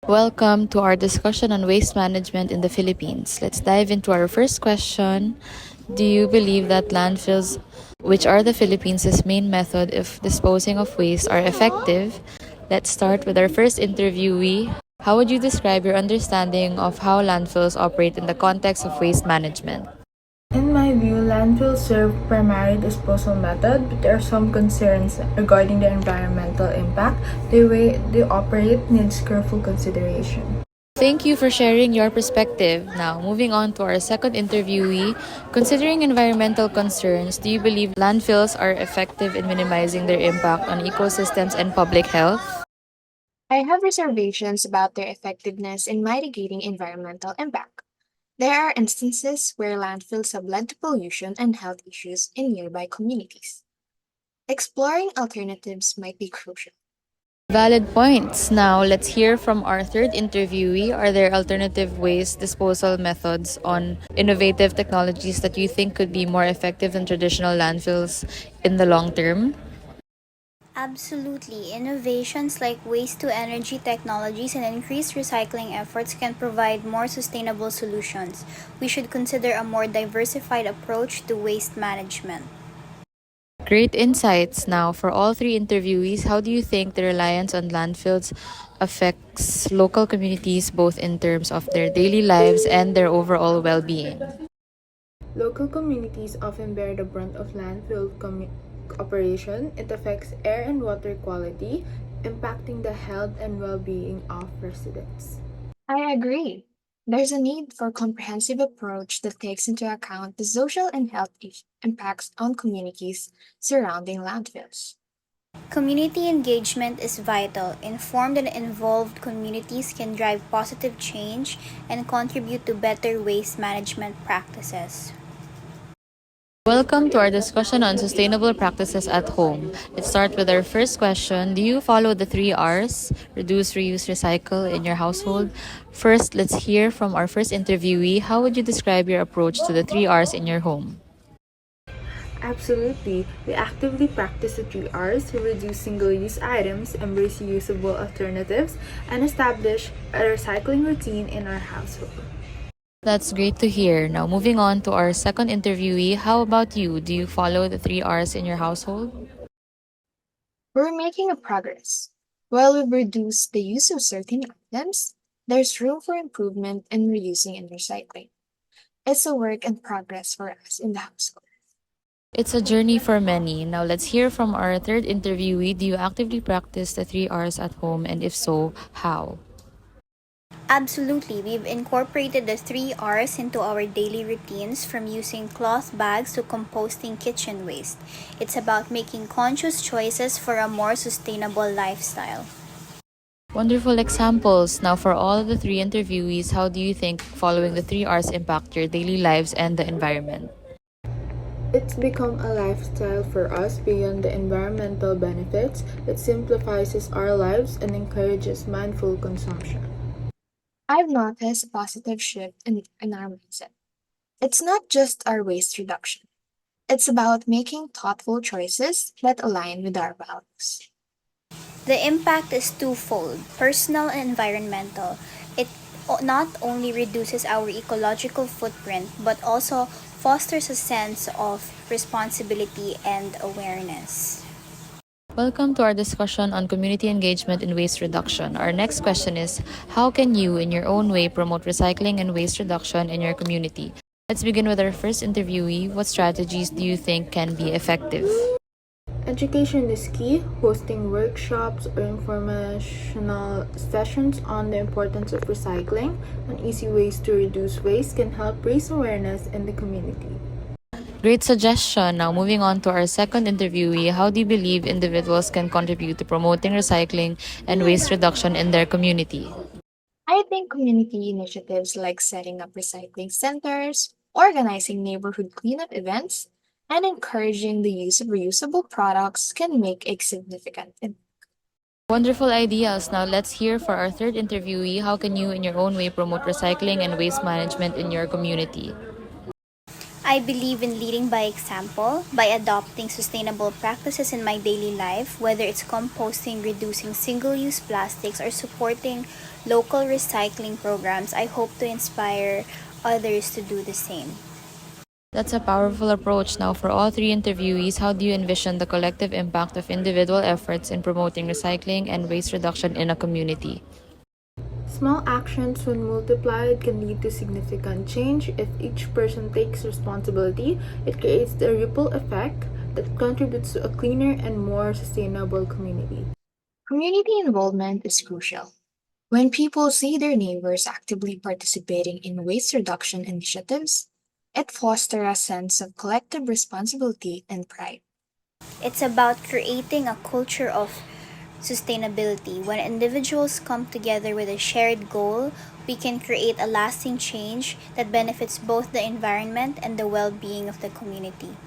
Welcome to our discussion on waste management in the Philippines. Let's dive into our first question. Do you believe that landfills, which are the Philippines' main method of disposing of waste, are effective? Let's start with our first interviewee. How would you describe your understanding of how landfills operate in the context of waste management? In my view, landfills serve primary disposal method, but there are some concerns regarding the environmental impact. The way they operate needs careful consideration. Thank you for sharing your perspective. Now, moving on to our second interviewee. Considering environmental concerns, do you believe landfills are effective in minimizing their impact on ecosystems and public health? I have reservations about their effectiveness in mitigating environmental impact. There are instances where landfills have led to pollution and health issues in nearby communities. Exploring alternatives might be crucial. Valid points. Now, let's hear from our third interviewee. Are there alternative waste disposal methods on innovative technologies that you think could be more effective than traditional landfills in the long term? Absolutely. Innovations like waste to energy technologies and increased recycling efforts can provide more sustainable solutions. We should consider a more diversified approach to waste management. Great insights. Now, for all three interviewees, how do you think the reliance on landfills affects local communities both in terms of their daily lives and their overall well being? Local communities often bear the brunt of operation. It affects air and water quality, impacting the health and well-being of residents. I agree. There's a need for a comprehensive approach that takes into account the social and health impacts on communities surrounding landfills. Community engagement is vital. Informed and involved communities can drive positive change and contribute to better waste management practices. Welcome to our discussion on sustainable practices at home. Let's start with our first question. Do you follow the three R's, reduce, reuse, recycle, in your household? First, let's hear from our first interviewee. How would you describe your approach to the three R's in your home? Absolutely. We actively practice the 3 R's to reduce single-use items, embrace reusable alternatives, and establish a recycling routine in our household. That's great to hear. Now, moving on to our second interviewee. How about you? Do you follow the three R's in your household? We're making a progress. While we've reduced the use of certain items, there's room for improvement in reusing and recycling. It's a work in progress for us in the household. It's a journey for many. Now, let's hear from our third interviewee. Do you actively practice the three R's at home? And if so, how? Absolutely. We've incorporated the three R's into our daily routines from using cloth bags to composting kitchen waste. It's about making conscious choices for a more sustainable lifestyle. Wonderful examples. Now, for all of the three interviewees, how do you think following the three R's impact your daily lives and the environment? It's become a lifestyle for us beyond the environmental benefits. It simplifies our lives and encourages mindful consumption. I've noticed a positive shift in our mindset. It's not just our waste reduction, it's about making thoughtful choices that align with our values. The impact is twofold, personal and environmental. It not only reduces our ecological footprint but also fosters a sense of responsibility and awareness. Welcome to our discussion on community engagement in waste reduction. Our next question is, how can you, in your own way, promote recycling and waste reduction in your community? Let's begin with our first interviewee. What strategies do you think can be effective? Education is key. Hosting workshops or informational sessions on the importance of recycling and easy ways to reduce waste can help raise awareness in the community. Great suggestion. Now, moving on to our second interviewee. How do you believe individuals can contribute to promoting recycling and waste reduction in their community? I think community initiatives like setting up recycling centers, organizing neighborhood cleanup events, and encouraging the use of reusable products can make a significant impact. Wonderful ideas. Now, let's hear for our third interviewee. How can you, in your own way, promote recycling and waste management in your community? I I believe in leading by example, by adopting sustainable practices in my daily life, whether it's composting, reducing single use plastics, or supporting local recycling programs. I hope to inspire others to do the same. That's a powerful approach. Now, for all three interviewees, how do you envision the collective impact of individual efforts in promoting recycling and waste reduction in a community? Small actions, when multiplied, can lead to significant change. If each person takes responsibility, it creates a ripple effect that contributes to a cleaner and more sustainable community. Community involvement is crucial. When people see their neighbors actively participating in waste reduction initiatives, it fosters a sense of collective responsibility and pride. It's about creating a culture of sustainability. When individuals come together with a shared goal, we can create a lasting change that benefits both the environment and the well being of the community.